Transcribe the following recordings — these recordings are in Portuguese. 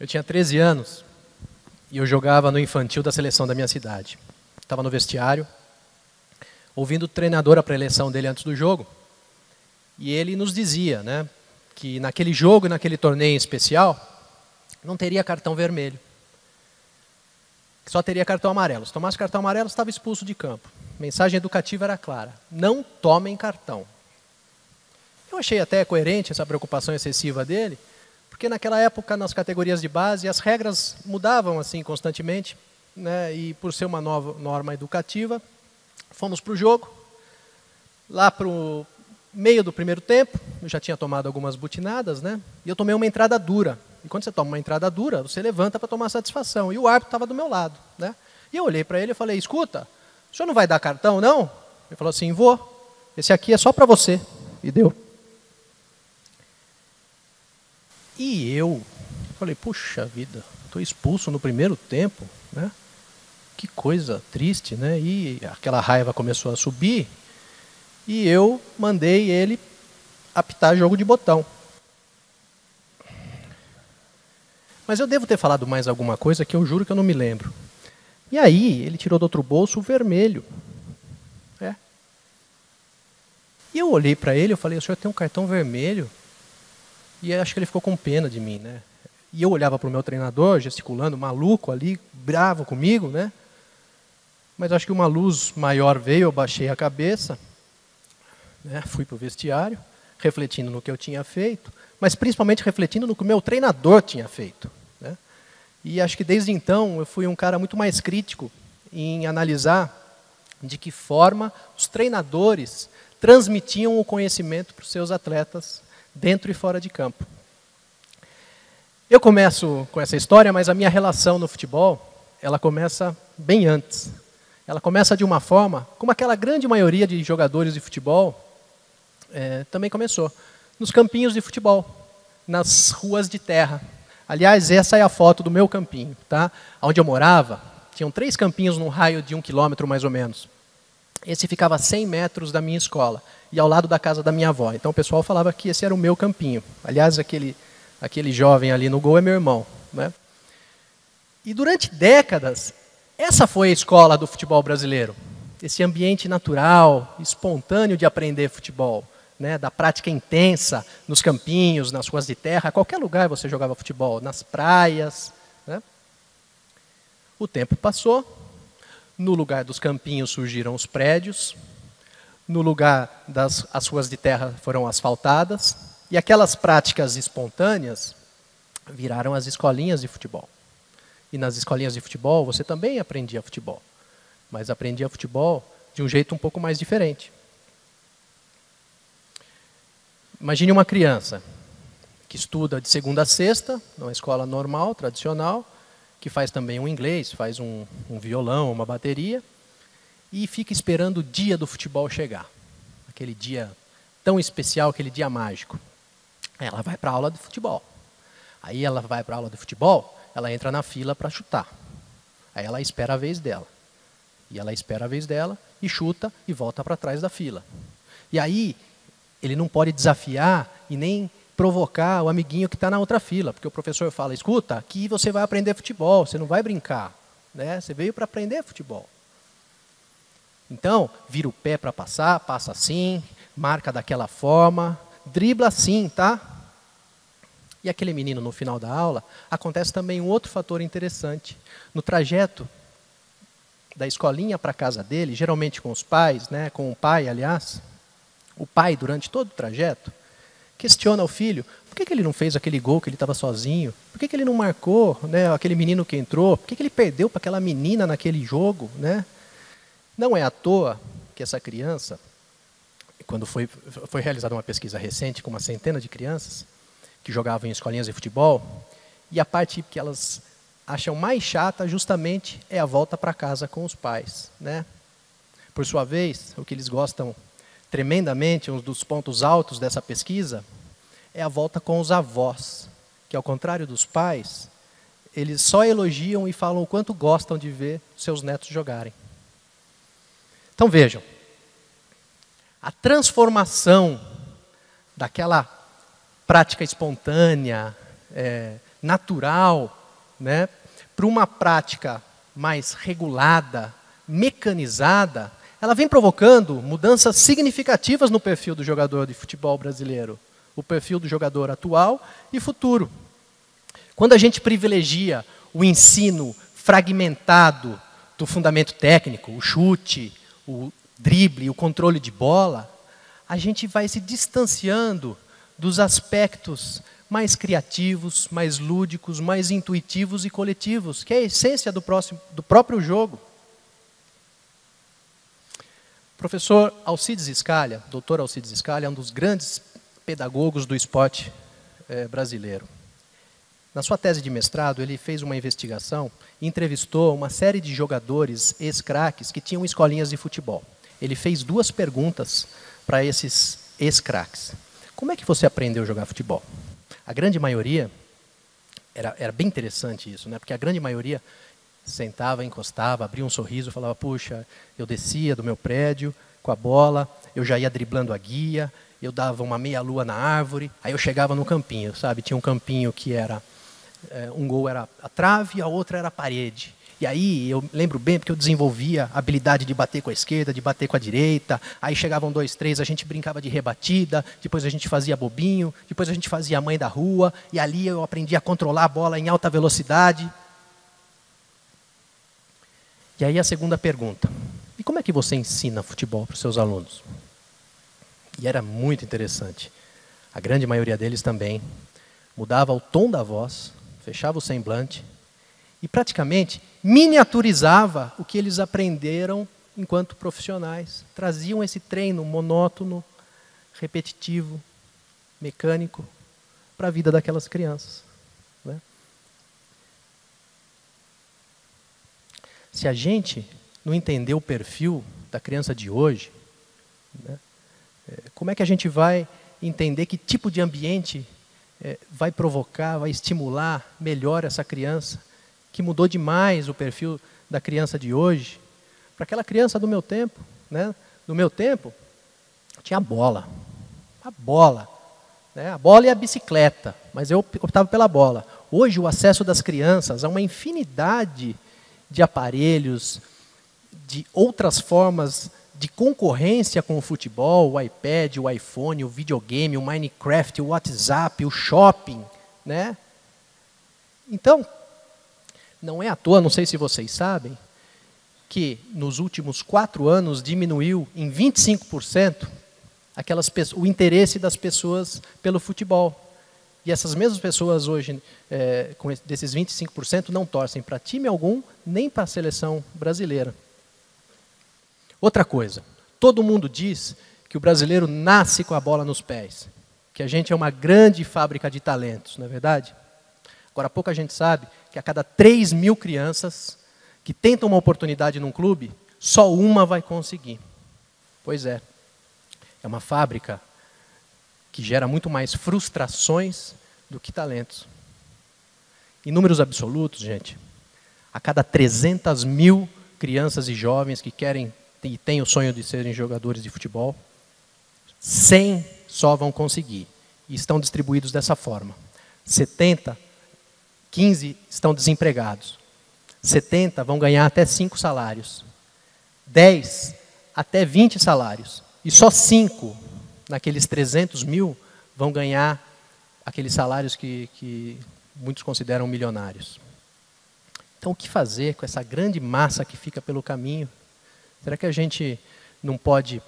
Eu tinha 13 anos e eu jogava no infantil da seleção da minha cidade. Estava no vestiário, ouvindo o treinador a preleção dele antes do jogo. E ele nos dizia, né, que naquele jogo e naquele torneio em especial, não teria cartão vermelho. Só teria cartão amarelo. Se tomasse cartão amarelo, estava expulso de campo. A mensagem educativa era clara: não tomem cartão. Eu achei até coerente essa preocupação excessiva dele, porque naquela época, nas categorias de base, as regras mudavam assim constantemente, né, e por ser uma nova norma educativa, fomos para o jogo. Lá para o meio do primeiro tempo, eu já tinha tomado algumas butinadas, né, e eu tomei uma entrada dura. E quando você toma uma entrada dura, você levanta para tomar satisfação. E o árbitro estava do meu lado, né? E eu olhei para ele e falei: escuta, o senhor não vai dar cartão, não? Ele falou assim: vou. Esse aqui é só para você. E deu. E eu falei: puxa vida, estou expulso no primeiro tempo, né? Que coisa triste, né? E aquela raiva começou a subir. E eu mandei ele apitar jogo de botão. Mas eu devo ter falado mais alguma coisa que eu juro que eu não me lembro. E aí, ele tirou do outro bolso o vermelho. É. E eu olhei para ele e falei: o senhor tem um cartão vermelho? E acho que ele ficou com pena de mim, né? E eu olhava para o meu treinador, gesticulando, maluco ali, bravo comigo, né? Mas acho que uma luz maior veio, eu baixei a cabeça, né? Fui para o vestiário, refletindo no que eu tinha feito, mas principalmente refletindo no que o meu treinador tinha feito, né? E acho que desde então eu fui um cara muito mais crítico em analisar de que forma os treinadores transmitiam o conhecimento para os seus atletas dentro e fora de campo. Eu começo com essa história, mas a minha relação no futebol, ela começa bem antes. Ela começa de uma forma, como aquela grande maioria de jogadores de futebol também começou, nos campinhos de futebol, nas ruas de terra. Aliás, essa é a foto do meu campinho, tá? Onde eu morava, tinham 3 campinhos num raio de 1 quilômetro mais ou menos. Esse ficava a 100 metros da minha escola e ao lado da casa da minha avó. Então o pessoal falava que esse era o meu campinho. Aliás, aquele jovem ali no gol é meu irmão, né? E durante décadas, essa foi a escola do futebol brasileiro. Esse ambiente natural, espontâneo de aprender futebol, né? Da prática intensa, nos campinhos, nas ruas de terra, a qualquer lugar você jogava futebol, nas praias, né? O tempo passou, no lugar dos campinhos surgiram os prédios, no lugar as ruas de terra foram asfaltadas, e aquelas práticas espontâneas viraram as escolinhas de futebol. E nas escolinhas de futebol você também aprendia futebol, mas aprendia futebol de um jeito um pouco mais diferente. Imagine uma criança que estuda de segunda a sexta, numa escola normal, tradicional, que faz também um inglês, faz um violão, uma bateria, e fica esperando o dia do futebol chegar. Aquele dia tão especial, aquele dia mágico. Ela vai para a aula de futebol. Aí ela vai para a aula de futebol, ela entra na fila para chutar. Aí ela espera a vez dela. E ela espera a vez dela, e chuta, e volta para trás da fila. E aí, ele não pode desafiar e nem provocar o amiguinho que está na outra fila, porque o professor fala: escuta, aqui você vai aprender futebol, você não vai brincar, né? Você veio para aprender futebol. Então, vira o pé para passar, passa assim, marca daquela forma, dribla assim, tá? E aquele menino no final da aula, acontece também um outro fator interessante. No trajeto da escolinha para a casa dele, geralmente com os pais, né, com o pai, aliás, o pai, durante todo o trajeto, questiona o filho: por que ele não fez aquele gol que ele estava sozinho? Por que ele não marcou, né, aquele menino que entrou? Por que ele perdeu para aquela menina naquele jogo, né? Não é à toa que essa criança, quando foi realizada uma pesquisa recente com uma centena de crianças que jogavam em escolinhas de futebol, e a parte que elas acham mais chata justamente é a volta para casa com os pais, né? Por sua vez, o que eles gostam tremendamente, um dos pontos altos dessa pesquisa, é a volta com os avós, que ao contrário dos pais, eles só elogiam e falam o quanto gostam de ver seus netos jogarem. Então vejam, a transformação daquela prática espontânea, natural, né, para uma prática mais regulada, mecanizada, ela vem provocando mudanças significativas no perfil do jogador de futebol brasileiro, o perfil do jogador atual e futuro. Quando a gente privilegia o ensino fragmentado do fundamento técnico, o chute, o drible, o controle de bola, a gente vai se distanciando dos aspectos mais criativos, mais lúdicos, mais intuitivos e coletivos, que é a essência do próprio jogo. O professor Alcides Scalia, doutor Alcides Scalia, é um dos grandes pedagogos do esporte brasileiro. Na sua tese de mestrado, ele fez uma investigação e entrevistou uma série de jogadores ex-craques que tinham escolinhas de futebol. Ele fez 2 perguntas para esses ex-craques. Como é que você aprendeu a jogar futebol? A grande maioria, era bem interessante isso, né? Porque a grande maioria sentava, encostava, abria um sorriso, falava, puxa, eu descia do meu prédio com a bola, eu já ia driblando a guia, eu dava uma meia-lua na árvore, aí eu chegava no campinho, sabe? Tinha um campinho que era, um gol era a trave e a outra era a parede. E aí eu lembro bem porque eu desenvolvia a habilidade de bater com a esquerda, de bater com a direita. Aí chegavam 2, 3, a gente brincava de rebatida, depois a gente fazia bobinho, depois a gente fazia a mãe da rua, e ali eu aprendi a controlar a bola em alta velocidade. E aí a segunda pergunta, e como é que você ensina futebol para os seus alunos? E era muito interessante. A grande maioria deles também mudava o tom da voz, fechava o semblante, e praticamente miniaturizava o que eles aprenderam enquanto profissionais. Traziam esse treino monótono, repetitivo, mecânico, para a vida daquelas crianças. Né? Se a gente não entender o perfil da criança de hoje, né, como é que a gente vai entender que tipo de ambiente vai provocar, vai estimular melhor essa criança, que mudou demais o perfil da criança de hoje, para aquela criança do meu tempo, né? No meu tempo, tinha a bola, né? A bola e a bicicleta, mas eu optava pela bola. Hoje, o acesso das crianças a uma infinidade de aparelhos, de outras formas de concorrência com o futebol, o iPad, o iPhone, o videogame, o Minecraft, o WhatsApp, o shopping, né? Então, não é à toa, não sei se vocês sabem, que nos últimos 4 anos diminuiu em 25% o interesse das pessoas pelo futebol. E essas mesmas pessoas hoje, desses 25%, não torcem para time algum, nem para a seleção brasileira. Outra coisa, todo mundo diz que o brasileiro nasce com a bola nos pés, que a gente é uma grande fábrica de talentos, não é verdade? Agora, pouca gente sabe que a cada 3.000 crianças que tentam uma oportunidade num clube, só uma vai conseguir. Pois é. É uma fábrica que gera muito mais frustrações do que talentos. Em números absolutos, gente, a cada 300.000 crianças e jovens que querem e têm o sonho de serem jogadores de futebol, 100 só vão conseguir. E estão distribuídos dessa forma. 15 estão desempregados. 70 vão ganhar até 5 salários. 10 até 20 salários. E só 5, naqueles 300.000, vão ganhar aqueles salários que muitos consideram milionários. Então, o que fazer com essa grande massa que fica pelo caminho? Será que a gente não pode,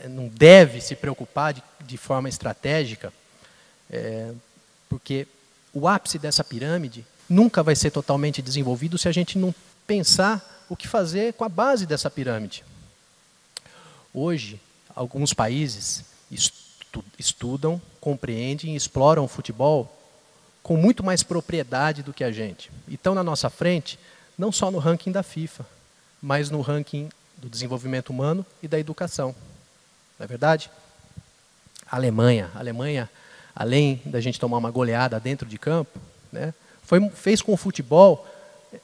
não deve se preocupar de forma estratégica? Porque o ápice dessa pirâmide nunca vai ser totalmente desenvolvido se a gente não pensar o que fazer com a base dessa pirâmide. Hoje, alguns países estudam, compreendem e exploram o futebol com muito mais propriedade do que a gente. E estão na nossa frente, não só no ranking da FIFA, mas no ranking do desenvolvimento humano e da educação. Não é verdade? A Alemanha, além da gente tomar uma goleada dentro de campo, né, fez com o futebol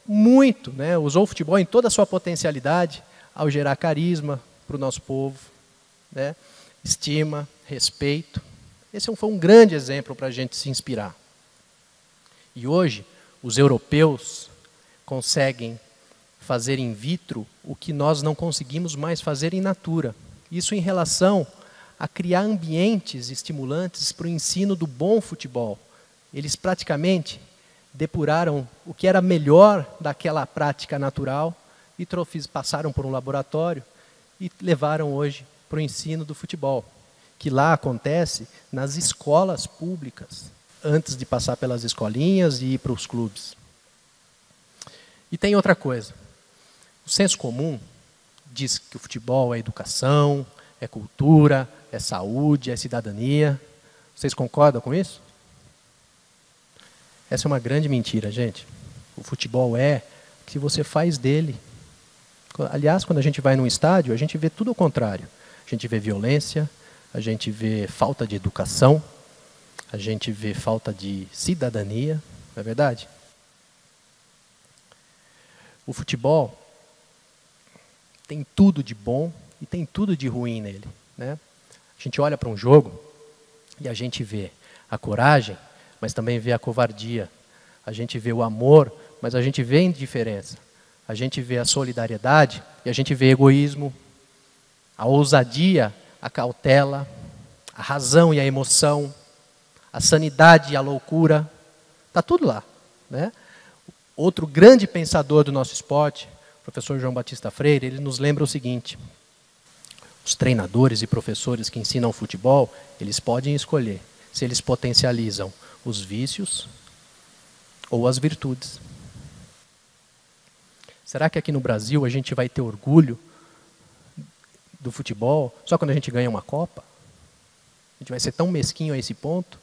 muito, né, usou o futebol em toda a sua potencialidade ao gerar carisma para o nosso povo, né, estima, respeito. Esse foi um grande exemplo para a gente se inspirar. E hoje, os europeus conseguem fazer in vitro o que nós não conseguimos mais fazer in natura. Isso em relação a criar ambientes estimulantes para o ensino do bom futebol. Eles praticamente depuraram o que era melhor daquela prática natural e passaram por um laboratório e levaram hoje para o ensino do futebol, que lá acontece nas escolas públicas, antes de passar pelas escolinhas e ir para os clubes. E tem outra coisa. O senso comum diz que o futebol é educação, é cultura, é saúde, é cidadania. Vocês concordam com isso? Essa é uma grande mentira, gente. O futebol é o que você faz dele. Aliás, quando a gente vai num estádio, a gente vê tudo ao contrário. A gente vê violência, a gente vê falta de educação, a gente vê falta de cidadania, não é verdade? O futebol tem tudo de bom e tem tudo de ruim nele, né? A gente olha para um jogo e a gente vê a coragem, mas também vê a covardia. A gente vê o amor, mas a gente vê a indiferença. A gente vê a solidariedade e a gente vê egoísmo, a ousadia, a cautela, a razão e a emoção, a sanidade e a loucura. Está tudo lá, né? Outro grande pensador do nosso esporte, o professor João Batista Freire, ele nos lembra o seguinte: os treinadores e professores que ensinam futebol, eles podem escolher se eles potencializam os vícios ou as virtudes. Será que aqui no Brasil a gente vai ter orgulho do futebol só quando a gente ganha uma Copa? A gente vai ser tão mesquinho a esse ponto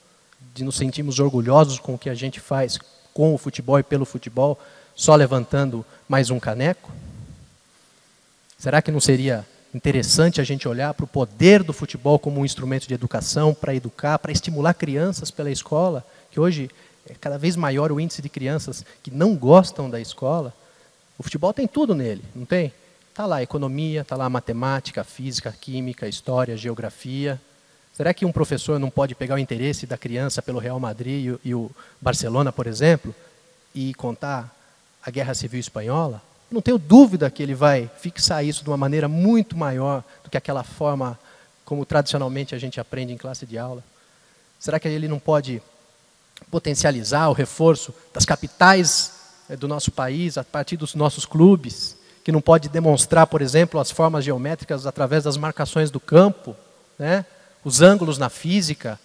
de nos sentirmos orgulhosos com o que a gente faz com o futebol e pelo futebol, só levantando mais um caneco? Será que não seria interessante a gente olhar para o poder do futebol como um instrumento de educação, para educar, para estimular crianças pela escola, que hoje é cada vez maior o índice de crianças que não gostam da escola? O futebol tem tudo nele, não tem? Está lá a economia, está lá a matemática, a física, a química, a história, a geografia. Será que um professor não pode pegar o interesse da criança pelo Real Madrid e o Barcelona, por exemplo, e contar a Guerra Civil Espanhola? Não tenho dúvida que ele vai fixar isso de uma maneira muito maior do que aquela forma como tradicionalmente a gente aprende em classe de aula. Será que ele não pode potencializar o reforço das capitais do nosso país a partir dos nossos clubes, que não pode demonstrar, por exemplo, as formas geométricas através das marcações do campo, né? Os ângulos na física,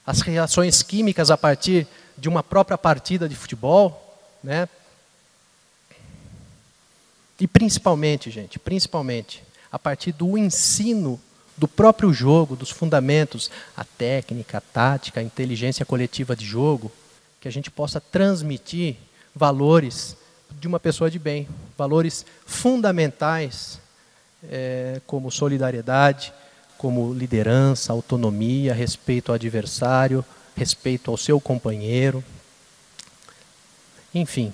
as reações químicas a partir de uma própria partida de futebol, né? E principalmente, gente, principalmente, a partir do ensino do próprio jogo, dos fundamentos, a técnica, a tática, a inteligência coletiva de jogo, que a gente possa transmitir valores de uma pessoa de bem, valores fundamentais, como solidariedade, como liderança, autonomia, respeito ao adversário, respeito ao seu companheiro. Enfim,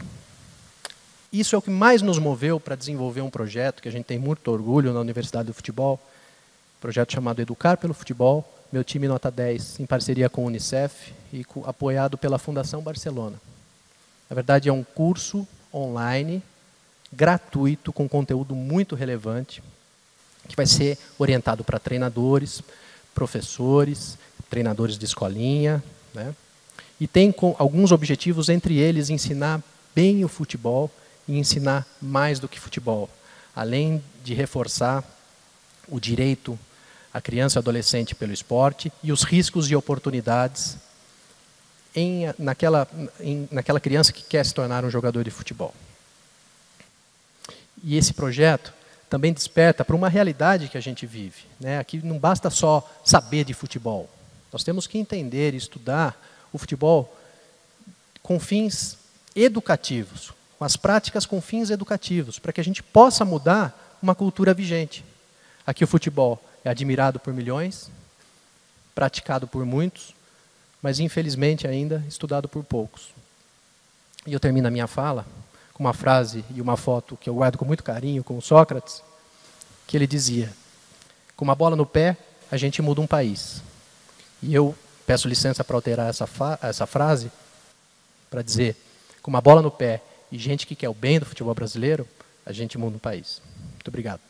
isso é o que mais nos moveu para desenvolver um projeto que a gente tem muito orgulho na Universidade do Futebol, projeto chamado Educar pelo Futebol, meu time nota 10, em parceria com a Unicef e apoiado pela Fundação Barcelona. Na verdade, é um curso online, gratuito, com conteúdo muito relevante, que vai ser orientado para treinadores, professores, treinadores de escolinha, né? E tem alguns objetivos, entre eles ensinar bem o futebol e ensinar mais do que futebol, além de reforçar o direito à criança e adolescente pelo esporte e os riscos e oportunidades naquela criança que quer se tornar um jogador de futebol. E esse projeto também desperta para uma realidade que a gente vive, né? Aqui não basta só saber de futebol. Nós temos que entender e estudar o futebol com fins educativos, com as práticas com fins educativos, para que a gente possa mudar uma cultura vigente. Aqui o futebol é admirado por milhões, praticado por muitos, mas infelizmente ainda estudado por poucos. E eu termino a minha fala com uma frase e uma foto que eu guardo com muito carinho com o Sócrates, que ele dizia: com uma bola no pé, a gente muda um país. E eu peço licença para alterar essa frase, para dizer: com uma bola no pé e gente que quer o bem do futebol brasileiro, a gente muda o país. Muito obrigado.